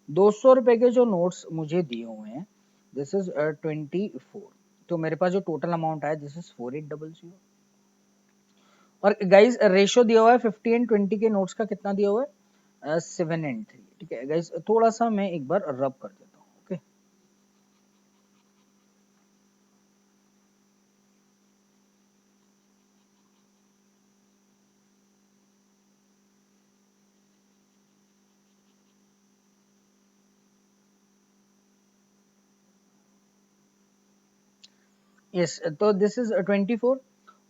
200 रुपए के जो नोट्स मुझे दिए हुए हैं, दिस इज 24, तो मेरे पास जो टोटल अमाउंट आया दिस इज 4800। और गाइज रेशियो दिया हुआ है 50 एंड 20 के नोट्स का, कितना दिया हुआ है 7 एंड 3। ठीक है गाइज, थोड़ा सा मैं एक बार रब कर देता हूँ। ओके, यस, तो दिस इज 24।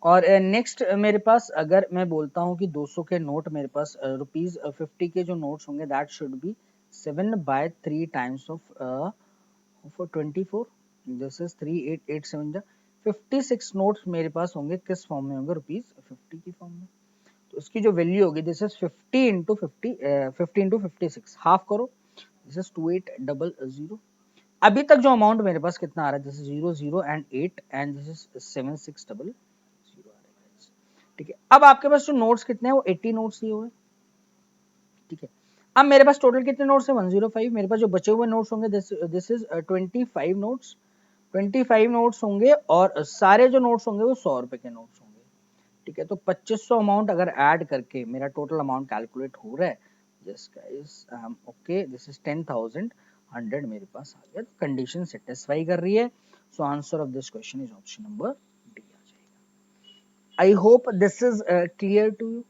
और नेक्स्ट मेरे पास अगर मैं बोलता हूँ कि 200 के नोट मेरे पास रुपीज 50 के जो नोट्स होंगे, that should be 7/3 times of 24, this is 3887 56 notes मेरे पास होंगे, किस फॉर्म में होंगे, रुपीज 50 की फॉर्म में। तो इसकी जो वैल्यू होगी, this is 50 into 50, 50 into 56, half करो, दिस इज 2800। अभी तक जो अमाउंट मेरे पास कितना आ रहा है, this is 00 and 8 and this is 7600 आ रहा है। ठीक है, अब आपके पास जो नोट्स कितने हैं, वो 80 नोट्स दिए हुए। ठीक है, अब मेरे पास टोटल कितने नोट्स हैं, 105। मेरे पास जो बचे हुए नोट्स होंगे, दिस इज 25 नोट्स, 25 नोट्स होंगे, और सारे जो नोट्स होंगे वो 100 रुपए के नोट्स होंगे। ठीक है, तो 2500 अमाउंट अगर ऐड करके मेरा टोटल अमाउंट कैलकुलेट हो रहा है, yes guys, okay, this is 10,100 मेरे पास आ गया। कंडीशन सेटिस्फाई कर रही है, so answer of this question is option number D आ जाएगा। I hope this is clear to you.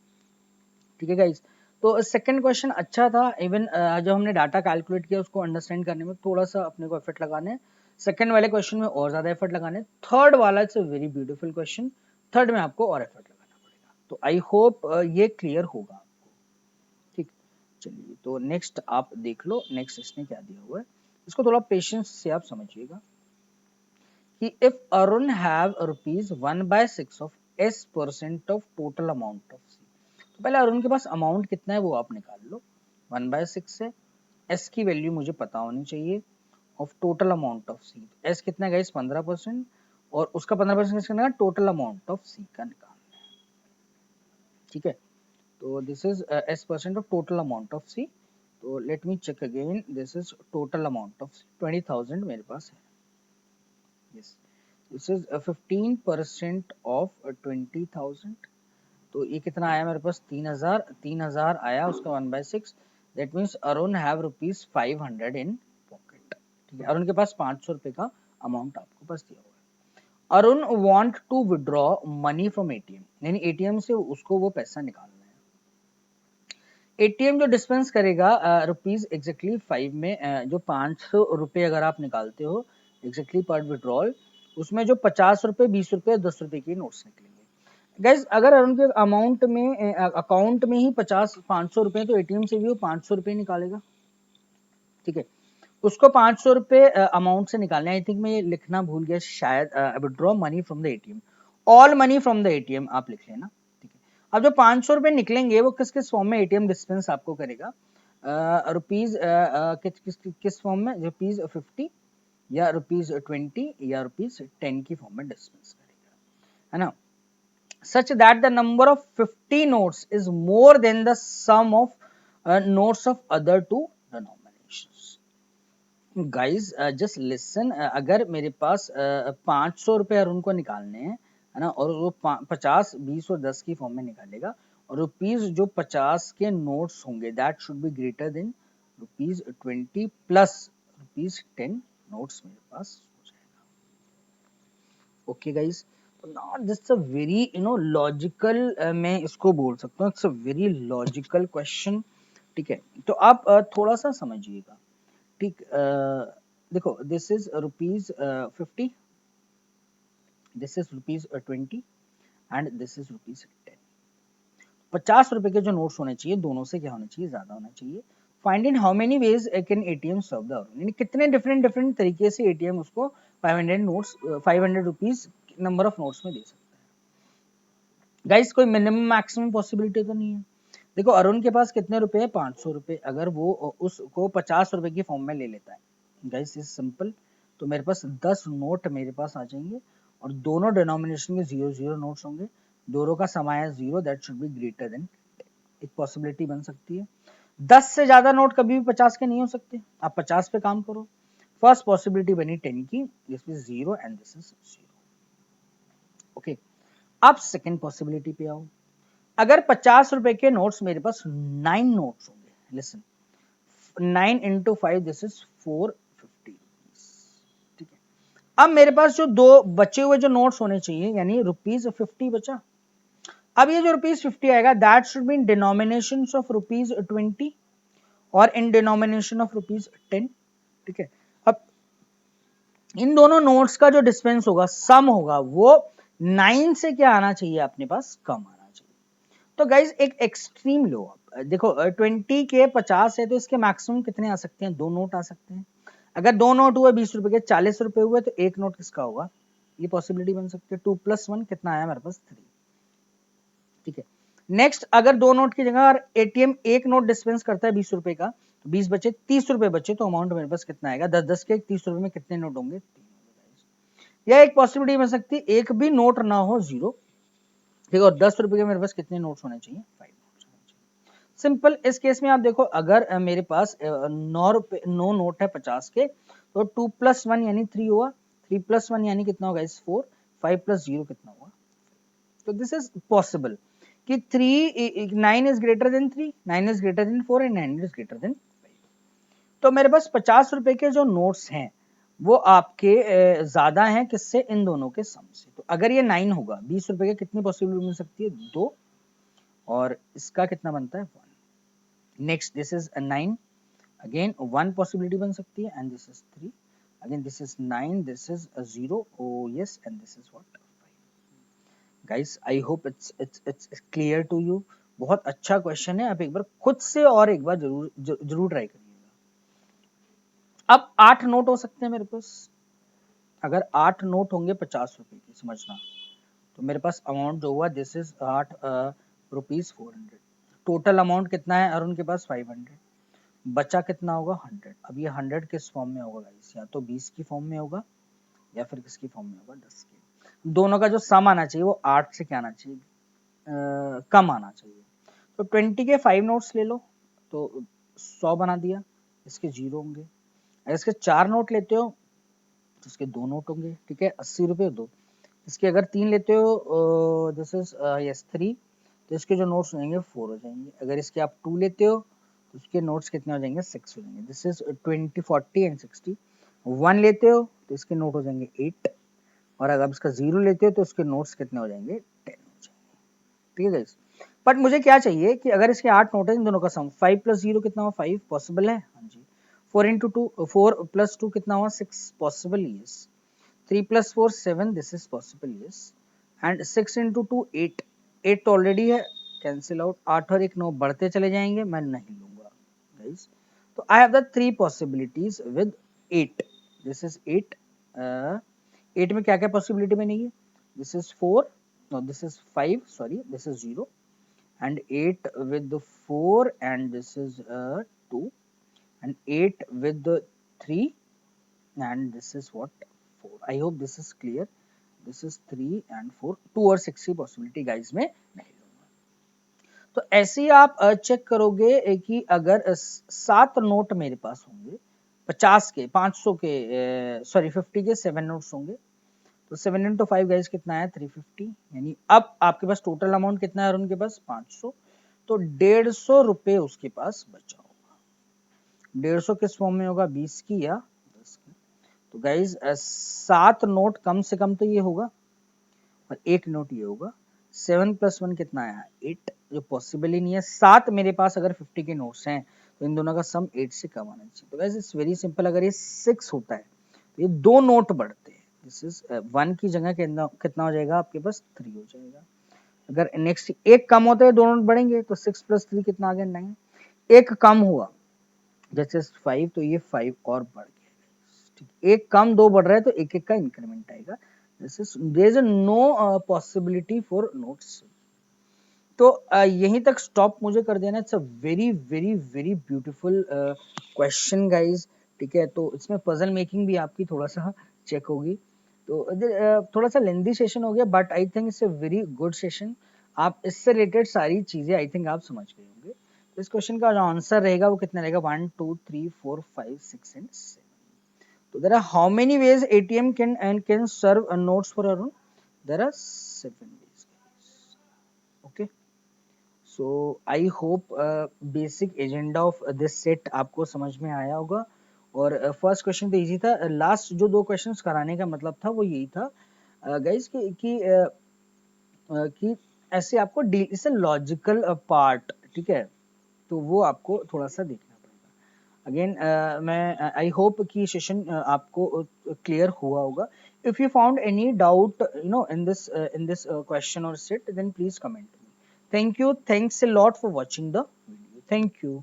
ठीक है गाइस, तो सेकंड क्वेश्चन अच्छा था, इवन जब हमने डाटा कैलकुलेट किया उसको अंडरस्टैंड करने में थोड़ा सा अपने को एफर्ट लगाने हैं, सेकंड वाले क्वेश्चन में और ज्यादा एफर्ट लगाने, थर्ड वाला it's a very beautiful question, third में आपको और एफर्ट लगाना पड़ेगा। तो आई होप ये क्लियर होगा आपको। ठीक, चलिए, तो नेक्स्ट आप देख लो, नेक्स्ट इसने क्या दिया हुआ है, इसको थोड़ा पेशेंस से आप समझिएगा कि if Arun have rupees 1/6 of S% of total amount of, तो पहले अरुण के पास अमाउंट कितना है वो आप निकाल लो, 1/6 है, एस की वैल्यू मुझे पता होनी चाहिए, of total amount of C, S कितना है गाइस 15%, और उसका 15% किसका, टोटल अमाउंट ऑफ सी का निकालना है। ठीक है, तो this is S% of total amount of C. तो let me check again, this is total amount of 20,000 मेरे पास है। यस, दिस इज 15% ऑफ 20,000, तो ये कितना आया मेरे पास, 3000, 3000 आया, उसका 1/6, that means Arun have rupees 500 in pocket. ठीक है, अरुण के पास 500 रुपए का अमाउंट आपको पास दिया हुआ है। Arun want to withdraw money from ATM, यानी एटीएम से उसको वो पैसा निकालना है। एटीएम जो डिस्पेंस करेगा रुपीज एग्जैक्टली 5 में जो 500 रुपये अगर आप निकालते हो एग्जैक्टली पर विड्रॉल, उसमें जो 50 रुपये 20 रुपये 10 रुपये के नोट्स निकलेंगे। गाइज अगर उनके अमाउंट में अकाउंट में ही 500 रुपये तो एटीएम से भी वो 500 रुपये निकालेगा। ठीक है, उसको 500 रुपये अमाउंट से निकालने, आई थिंक मैं ये लिखना भूल गया शायद, withdraw money from the ATM, all money from the ATM आप लिख लेना। ठीक है, अब जो 500 रुपये निकलेंगे वो किस किस फॉर्म में एटीएम डिस्पेंस आपको करेगा, रुपीज किस फॉर्म में, रुपीज 50 या रुपीज 20 या रुपीज 10 की फॉर्म में डिस्पेंस करेगा, है ना। such that the number of 50 notes is more than the sum of notes of other two denominations. Guys just listen, अगर मेरे पास 500 रुपये अरुण को निकालने हैं, है ना, और वो 50 20 और 10 की फॉर्म में निकालेगा, और रुपीज जो 50 के नोट्स होंगे that should be greater than rupees 20 plus rupees 10 notes मेरे पास हो जाएगा। Okay guys, now this is a very logical, मैं इसको बोल सकता हूँ it's a very logical question. ठीक है, तो आप थोड़ा सा समझिएगा। ठीक, देखो this is rupees 50, this is rupees 20 and this is rupees 10। 50 रुपए के जो नोट्स होने चाहिए दोनों से क्या होना चाहिए, ज्यादा होना चाहिए। Find in how many ways can ATM serve the Arun, यानी कितने डिफरेंट तरीके से एटीएम उसको 500 notes 500 rupees number of notes में दे सकता है। गाइस कोई मिनिमम मैक्सिमम पॉसिबिलिटी तो नहीं है। देखो अरुण के पास कितने रुपए है, 500 रुपए, अगर वो उसको 50 रुपए की फॉर्म में ले लेता है, गाइस इज सिंपल, तो मेरे पास 10 नोट मेरे पास आ जाएंगे और दोनों डिनोमिनेशन में 0 नोट्स होंगे, दोनों का सम आया 0, that should be greater than. एक पॉसिबिलिटी बन सकती है। 10 से ज्यादा नोट कभी भी 50 के नहीं हो सकते, आप 50 पे काम करो। फर्स्ट पॉसिबिलिटी बनी 10 की, this is 0 and this is 0। Okay, अब सेकेंड पॉसिबिलिटी पे आओ। अगर 50 रुपए के नोट्स मेरे पास 9 नोट्स होंगे, लिसन, 9 into 5 दिस इज 450। ठीक है, अब मेरे पास जो दो बचे हुए जो नोट्स होने चाहिए, यानी रुपीज 50 बचा। अब ये जो रुपीज 50 आएगा that should be in denomination of rupees 20 और इन डिनोमिनेशन ऑफ रुपीज 10। ठीक है, अब इन दोनों नोट्स का जो डिस्पेंस होगा, सम होगा, वो 9 से क्या आना चाहिए अपने पास, कम आना चाहिए। तो गाइज एक एक्सट्रीम लो, आप देखो 20 के 50 है तो इसके मैक्सिमम कितने आ सकते हैं, 2 नोट आ सकते हैं। अगर 2 नोट हुए 20 रुपए के, 40 रुपए हुए तो एक नोट किसका होगा, ये पॉसिबिलिटी बन सकती है। 2 + 1 कितना आया मेरे पास, 3। ठीक है, नेक्स्ट अगर 2 नोट की जगह एटीएम एक नोट डिस्पेंस करता है 20 रुपए का, तो 20 बचे, 30 रुपए बचे, तो अमाउंट मेरे पास कितना आएगा, 10 के 30 रुपए में कितने नोट होंगे, 3। या एक पॉसिबिलिटी बन सकती है एक भी नोट ना हो, 0। ठीक है, और 10 रुपए के मेरे पास कितने नोट्स होने चाहिए, 5 नोट्स होने चाहिए। सिंपल, इस केस में आप देखो अगर मेरे पास 9 नोट है 50 के, तो 2 + 1 यानी 3 हुआ, 3 + 1 यानी कितना होगा, 4, 5 + 0 कितना हुआ। तो दिस इज पॉसिबल कि 9 is greater than 3, 9 is greater than 4 and 9 is greater than 5। तो मेरे पास 50 रुपए के जो नोट्स हैं वो आपके ज्यादा हैं किससे, इन दोनों के सम से। तो अगर ये 9 होगा, 20 रुपए के कितनी पॉसिबिलिटी मिल सकती है, 2, और इसका कितना बनता है, 1। Next this is 9, again 1 possibility बन सकती है, and this is 3, again this is 9, this is 0, oh yes, and this is what, 5। guys I hope it's clear to you। बहुत अच्छा क्वेश्चन है, आप एक बार खुद से और एक बार जरूर ट्राई करिएगा। अब 8 नोट हो सकते हैं मेरे पास, अगर 8 नोट होंगे 50 रुपए के, समझना, तो मेरे पास अमाउंट जो हुआ this is 8 rupees 400। Total amount कितना है अरुण के पास, 500, बचा कितना होगा, 100। अब ये 100 किस फॉर्म में होगा गाइस, या तो 20 की फॉर्म में होगा या फिर किसकी फॉर्म में होगा, 10 की। दोनों का जो सम आना चाहिए वो 8 से क्या आना चाहिए, कम आना चाहिए। तो 20 के 5 नोट्स ले लो, तो 100 बना दिया, इसके 0 होंगे। अगर इसके 4 नोट लेते हो तो इसके 2 नोट होंगे। ठीक है, 80 रुपए 2। इसके अगर 3 लेते हो, दिस इज यस 3, तो इसके जो नोट्स होंगे 4 हो जाएंगे। अगर इसके आप 2 लेते हो तो इसके नोट्स कितने हो जाएंगे, 6 हो जाएंगे। This is 20 40 and 60। 1 लेते हो तो इसके नोट हो जाएंगे 8, और अगर इसका 0 लेते हो तो इसके नोट्स कितने हो जाएंगे, 10 हो जाएंगे। ठीक है गाइस, बट मुझे क्या चाहिए कि अगर इसके 8 नोट है, इन दोनों का सम 5 प्लस 0 कितना हुआ 5, पॉसिबल है, हाँ जी। 4 इंटू 2 4 प्लस 2 कितना हुआ 6, possible, yes. 3 plus 4 7, this is possible, yes. And 6 into 2 8, 8 तो ऑलरेडी है, कैंसिल आउट। 8 और 1 9 बढ़ते चले जाएंगे, मैं नहीं लूंगा गाइस। तो I have the 3 possibilities with 8, this is 8। 8 में क्या क्या पॉसिबिलिटी में नहीं है, this is 4, no this is 5, sorry this is 0, and 8 with the 4, and this is 2, and 8 with the 3, and this is what 4. I hope this is clear. This is 3 and 4, 2 और 6 की possibility guys में नहीं लूंगा। तो ऐसे ही आप check करोगे कि अगर 7 नोट मेरे पास होंगे 50 के, 500 के, सॉरी 50 के 7 नोट्स होंगे, तो 7 इंटू 5 गाइज कितना है 350, यानी अब आपके पास टोटल अमाउंट कितना है और उनके पास 500, तो 150 रुपए उसके पास बचा होगा। 150 किस फॉर्म में होगा, 20 की या 10 की। तो गाइज 7 नोट कम से कम तो ये होगा और 1 नोट ये होगा। 7 प्लस 1 कितना आया 8, जो पॉसिबल ही नहीं है। 7 मेरे पास अगर 50 के नोट्स हैं तो इन दोनों का सम 8 से कम आना चाहिए। तो गाइज इट्स वेरी सिंपल, अगर ये 6 होता है तो ये 2 नोट बढ़ते हैं, दिस इज 1 की जगह कितना हो जाएगा आपके पास 3 हो जाएगा। अगर नेक्स्ट एक कम होता है 2 नोट बढ़ेंगे तो 6 प्लस 3 कितना आ गया 9। एक कम हुआ जैसे 5, तो ये 5 और बढ़ गया, ठीक। एक कम 2 बढ़ रहा है तो एक एक का इंक्रीमेंट आएगा, this is there is no possibility for notes. तो यहीं तक स्टॉप मुझे कर देना। It's a very very very beautiful question guys, ठीक है। तो इसमें पजल मेकिंग भी आपकी थोड़ा सा चेक होगी। तो थोड़ा सा लेंदी सेशन हो गया, but I think it's a very good session. आप इससे रिलेटेड सारी चीजें आई थिंक आप समझ गए होंगे। इस क्वेश्चन का जो आंसर रहेगा वो कितना रहेगा, 1 2 3 4 5 6 एंड 7। तो there are how many ways ATM can serve notes for Arun, there are 7 ways, okay. So I hope basic agenda of this set आपको समझ में आया होगा। और फर्स्ट क्वेश्चन तो इजी था। लास्ट जो 2 क्वेश्चंस कराने का मतलब था वो यही था गाइस कि ऐसे आपको डील, इससे लॉजिकल पार्ट, ठीक है, तो वो आपको थोड़ा सा देखना पड़ेगा। अगेन मैं आई होप कि सेशन आपको क्लियर हुआ होगा। If you found any doubt in this question और set, then please comment me. Thank you, thanks a lot for watching the video, thank you.